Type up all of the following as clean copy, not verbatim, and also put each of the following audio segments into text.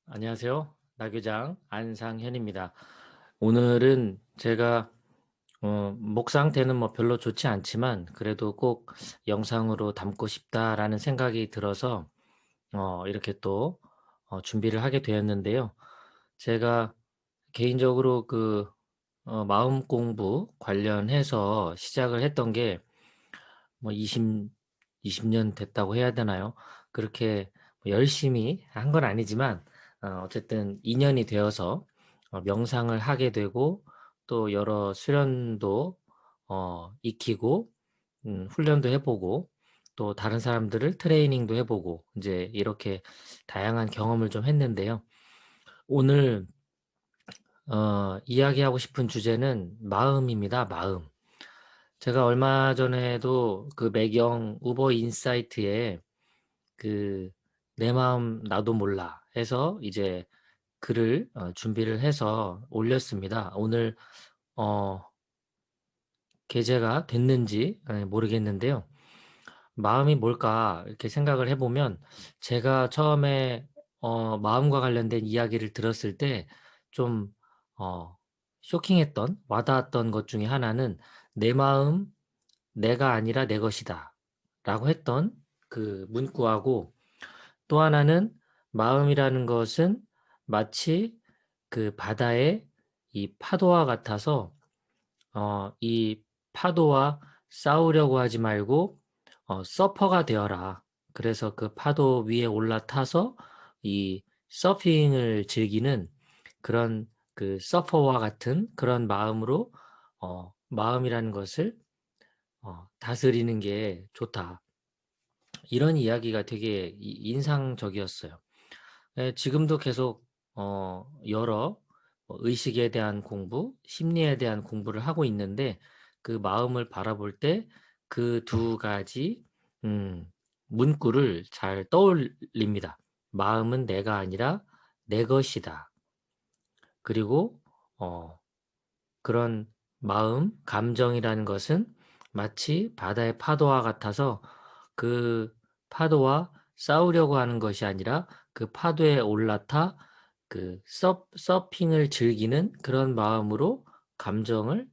안녕하세요. 나교장 안상현입니다. 오늘은 제가 목 상태는 뭐 별로 좋지 않지만 그래도 꼭 영상으로 담고 싶다라는 생각이 들어서 이렇게 또 준비를 하게 되었는데요. 제가 개인적으로 마음 공부 관련해서 시작을 했던 게 뭐 20년 됐다고 해야 되나요? 그렇게 뭐 열심히 한 건 아니지만 어쨌든 2년이 되어서 명상을 하게 되고 또 여러 수련도 익히고 훈련도 해 보고 또 다른 사람들을 트레이닝도 해 보고 이제 이렇게 다양한 경험을 좀 했는데요. 오늘 이야기하고 싶은 주제는 마음입니다, 마음. 제가 얼마 전에도 그 매경 우버 인사이트에 그 "내 마음 나도 몰라." 해서 이제 글을 준비를 해서 올렸습니다. 오늘 어 게재가 됐는지 모르겠는데요. '마음이 뭘까?' 이렇게 생각을 해 보면 제가 처음에 마음과 관련된 이야기를 들었을 때 좀 쇼킹했던 와닿았던 것 중에 하나는 "내 마음 내가 아니라 내 것이다."라고 했던 그 문구하고 또 하나는 "마음이라는 것은 마치 그 바다의 이 파도와 같아서 이 파도와 싸우려고 하지 말고 서퍼가 되어라. 그래서 그 파도 위에 올라타서 이 서핑을 즐기는 그런 그 서퍼와 같은 그런 마음으로 마음이라는 것을 다스리는 게 좋다." 이런 이야기가 되게 인상적이었어요. 예, 지금도 계속 여러 의식에 대한 공부, 심리에 대한 공부를 하고 있는데 그 마음을 바라볼 때 그 두 가지 문구를 잘 떠올립니다. "마음은 내가 아니라 내 것이다." 그리고 어 그런 마음, 감정이라는 것은 마치 바다의 파도와 같아서 그 파도와 싸우려고 하는 것이 아니라 그 파도에 올라타 그 서핑을 즐기는 그런 마음으로 감정을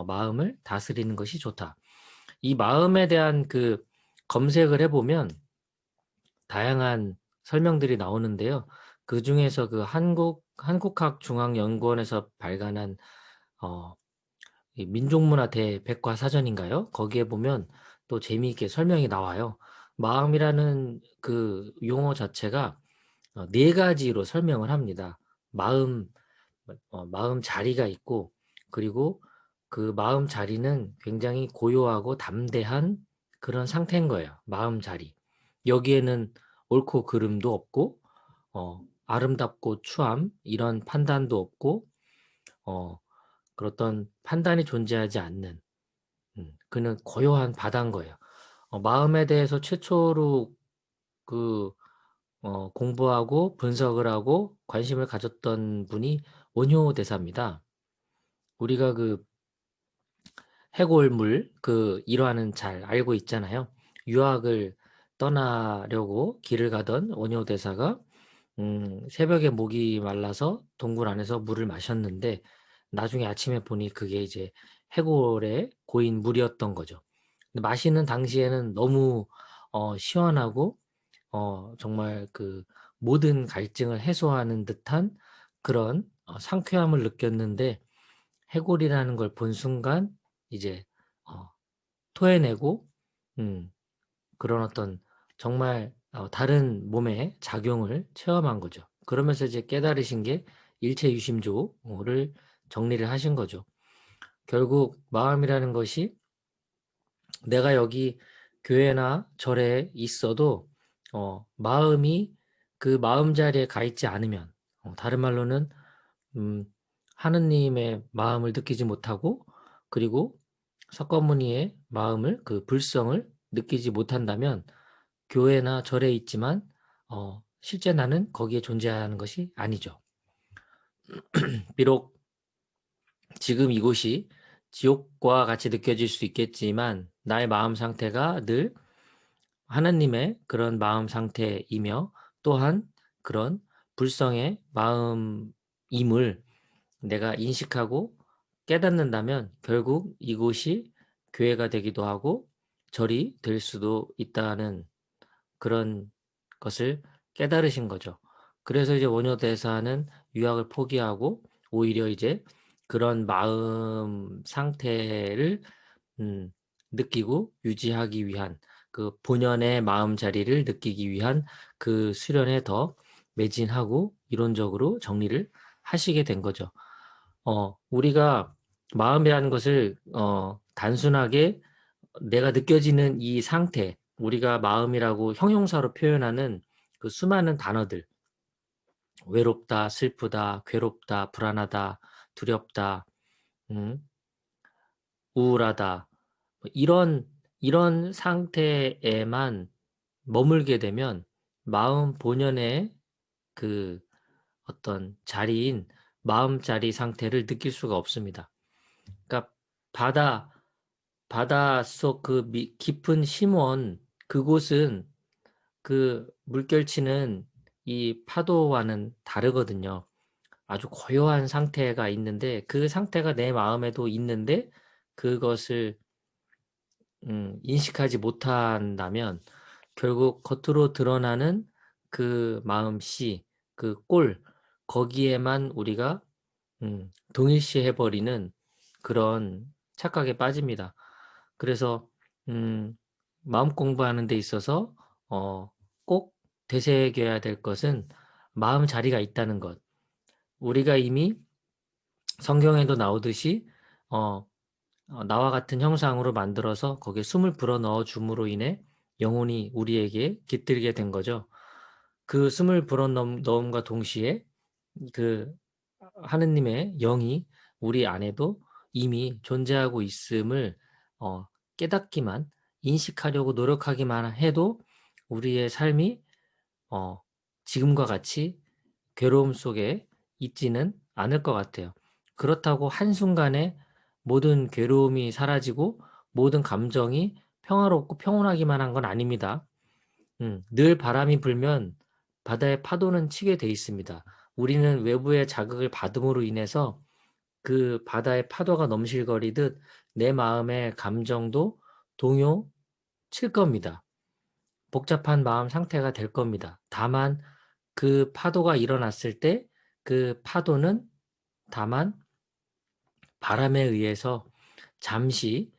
마음을 다스리는 것이 좋다. 이 마음에 대한 그 검색을 해 보면 다양한 설명들이 나오는데요. 그중에서 그 한국학중앙연구원에서 발간한 어 이 민족문화 대백과사전인가요? 거기에 보면 또 재미있게 설명이 나와요. 마음이라는 그 용어 자체가 4 가지로 설명을 합니다. 마음 마음 자리가 있고 그리고 그 마음 자리는 굉장히 고요하고 담대한 그런 상태인 거예요, 마음 자리. 여기에는 옳고 그름도 없고 아름답고 추함 이런 판단도 없고 어 그런 판단이 존재하지 않는 그는 고요한 바다인 거예요. 마음에 대해서 최초로 그 공부하고 분석을 하고 관심을 가졌던 분이 원효 대사입니다. 우리가 그 해골물 그 일화는 잘 알고 있잖아요. 유학을 떠나려고 길을 가던 원효 대사가 새벽에 목이 말라서 동굴 안에서 물을 마셨는데 나중에 아침에 보니 그게 이제 해골의 고인 물이었던 거죠. 근데 마시는 당시에는 너무 시원하고 정말 그 모든 갈증을 해소하는 듯한 그런 상쾌함을 느꼈는데 해골이라는 걸 본 순간 이제 어 토해내고 음 그런 어떤 정말 다른 몸의 작용을 체험한 거죠. 그러면서 이제 깨달으신 게 일체유심조를 정리를 하신 거죠. 결국 마음이라는 것이 내가 여기 교회나 절에 있어도 마음이 그 마음 자리에 가 있지 않으면 다른 말로는 음 하느님의 마음을 느끼지 못하고 그리고 석가모니의 마음을 그 불성을 느끼지 못한다면 교회나 절에 있지만 실제 나는 거기에 존재하는 것이 아니죠. 비록 지금 이곳이 지옥과 같이 느껴질 수 있겠지만 나의 마음 상태가 늘 하나님의 그런 마음 상태이며 또한 그런 불성의 마음임을 내가 인식하고 깨닫는다면 결국 이곳이 교회가 되기도 하고 절이 될 수도 있다는 그런 것을 깨달으신 거죠. 그래서 이제 원효대사는 유학을 포기하고 오히려 이제 그런 마음 상태를 음 느끼고 유지하기 위한 그 본연의 마음자리를 느끼기 위한 그 수련에 더 매진하고 이론적으로 정리를 하시게 된 거죠. 우리가 마음이라는 것을 단순하게 내가 느껴지는 이 상태, 우리가 마음이라고 형용사로 표현하는 그 수많은 단어들, 외롭다, 슬프다, 괴롭다, 불안하다, 두렵다, 음, 우울하다, 뭐 이런 상태에만 머물게 되면 마음 본연의 그 어떤 자리인 마음자리 상태를 느낄 수가 없습니다. 그러니까 바다 바닷속 그 깊은 심원 그곳은 그 물결치는 이 파도와는 다르거든요. 아주 고요한 상태가 있는데 그 상태가 내 마음에도 있는데 그것을 인식하지 못한다면 결국 겉으로 드러나는 그 마음씨, 그 꼴 거기에만 우리가 동일시해 버리는 그런 착각에 빠집니다. 그래서 마음 공부하는 데 있어서 꼭 되새겨야 될 것은 마음 자리가 있다는 것. 우리가 이미 성경에도 나오듯이 어 나와 같은 형상으로 만들어서 거기에 숨을 불어넣어 줌으로 인해 영혼이 우리에게 깃들게 된 거죠. 그 숨을 불어넣음과 동시에 그 하느님의 영이 우리 안에도 이미 존재하고 있음을 어 깨닫기만 인식하려고 노력하기만 해도 우리의 삶이 어 지금과 같이 괴로움 속에 있지는 않을 것 같아요. 그렇다고 한순간에 모든 괴로움이 사라지고 모든 감정이 평화롭고 평온하기만 한 건 아닙니다. 늘 바람이 불면 바다의 파도는 치게 돼 있습니다. 우리는 외부의 자극을 받음으로 인해서 그 바다의 파도가 넘실거리듯 내 마음의 감정도 동요 칠 겁니다. 복잡한 마음 상태가 될 겁니다. 다만 그 파도가 일어났을 때 그 파도는 다만 바람에 의해서 잠시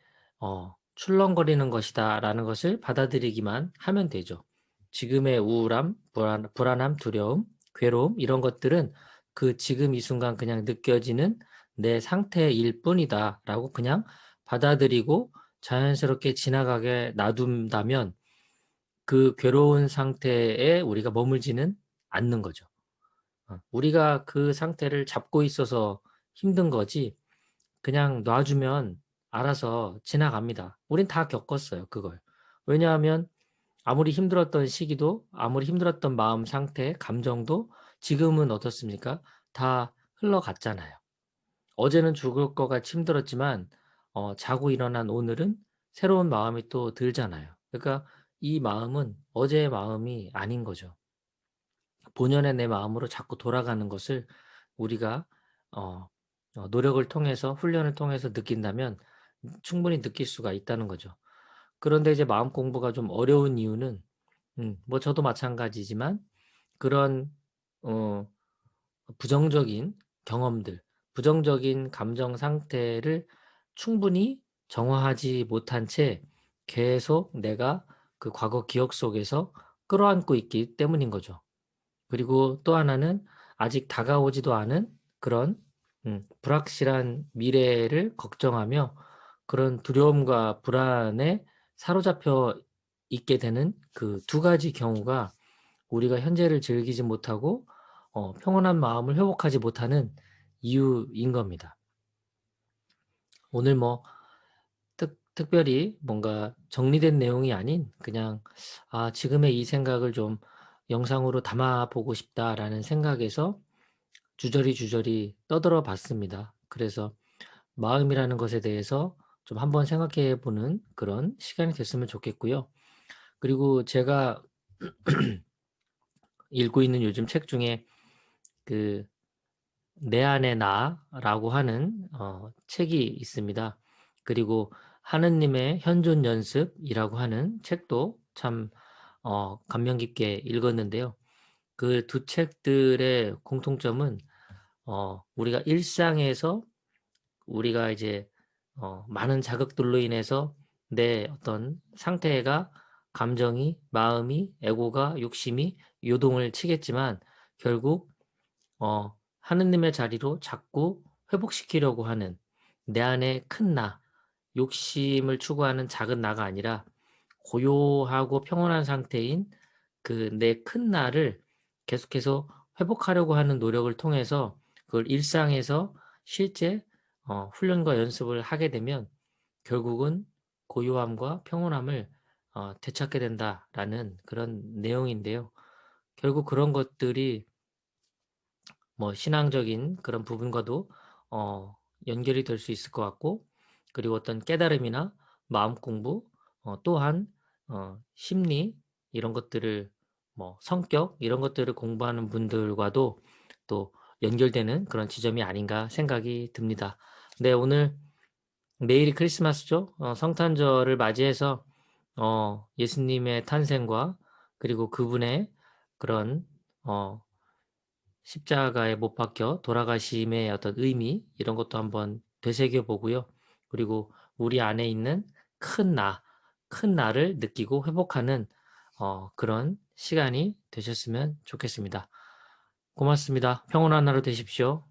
출렁거리는 것이다라는 것을 받아들이기만 하면 되죠. 지금의 우울함, 불안함, 두려움, 괴로움 이런 것들은 그 지금 이 순간 그냥 느껴지는 내 상태일 뿐이다라고 그냥 받아들이고 자연스럽게 지나가게 놔둔다면 그 괴로운 상태에 우리가 머물지는 않는 거죠. 우리가 그 상태를 잡고 있어서 힘든 거지 그냥 놔주면 알아서 지나갑니다. 우린 다 겪었어요, 그걸. 왜냐하면 아무리 힘들었던 시기도, 아무리 힘들었던 마음 상태, 감정도 지금은 어떻습니까? 다 흘러갔잖아요. 어제는 죽을 것 같이 힘들었지만, 자고 일어난 오늘은 새로운 마음이 또 들잖아요. 그러니까 이 마음은 어제의 마음이 아닌 거죠. 본연의 내 마음으로 자꾸 돌아가는 것을 우리가 어 노력을 통해서 훈련을 통해서 느낀다면 충분히 느낄 수가 있다는 거죠. 그런데 이제 마음 공부가 좀 어려운 이유는 뭐 저도 마찬가지지만 그런 어 부정적인 경험들, 부정적인 감정 상태를 충분히 정화하지 못한 채 계속 내가 그 과거 기억 속에서 끌어안고 있기 때문인 거죠. 그리고 또 하나는 아직 다가오지도 않은 그런 불확실한 미래를 걱정하며 그런 두려움과 불안에 사로잡혀 있게 되는 그 두 가지 경우가 우리가 현재를 즐기지 못하고 평온한 마음을 회복하지 못하는 이유인 겁니다. 오늘 뭐 특별히 뭔가 정리된 내용이 아닌 그냥 '아 지금의 이 생각을 좀 영상으로 담아 보고 싶다.'라는 생각에서 주저리 떠들어 봤습니다. 그래서 마음이라는 것에 대해서 좀 한번 생각해 보는 그런 시간이 됐으면 좋겠고요. 그리고 제가 읽고 있는 요즘 책 중에 그 내 안의 나라고 하는 책이 있습니다. 그리고 하느님의 현존 연습이라고 하는 책도 참 감명 깊게 읽었는데요. 그 두 책들의 공통점은 우리가 일상에서 우리가 이제 많은 자극들로 인해서 내 어떤 상태가 감정이, 마음이, 에고가, 욕심이 요동을 치겠지만 결국 하느님의 자리로 자꾸 회복시키려고 하는 내 안의 큰 나, 욕심을 추구하는 작은 나가 아니라 고요하고 평온한 상태인 그 내 큰 나를 계속해서 회복하려고 하는 노력을 통해서 그걸 일상에서 실제 훈련과 연습을 하게 되면 결국은 고요함과 평온함을 되찾게 된다라는 그런 내용인데요. 결국 그런 것들이 뭐 신앙적인 그런 부분과도 연결이 될 수 있을 것 같고, 그리고 어떤 깨달음이나 마음 공부, 또한 심리 이런 것들을 뭐 성격 이런 것들을 공부하는 분들과도 또 연결되는 그런 지점이 아닌가 생각이 듭니다. 네, 오늘 내일이 크리스마스죠. 성탄절을 맞이해서 예수님의 탄생과 그리고 그분의 그런 어 십자가에 못 박혀 돌아가심의 어떤 의미 이런 것도 한번 되새겨 보고요. 그리고 우리 안에 있는 큰 나, 큰 나를 느끼고 회복하는 그런 시간이 되셨으면 좋겠습니다. 고맙습니다. 평온한 하루 되십시오.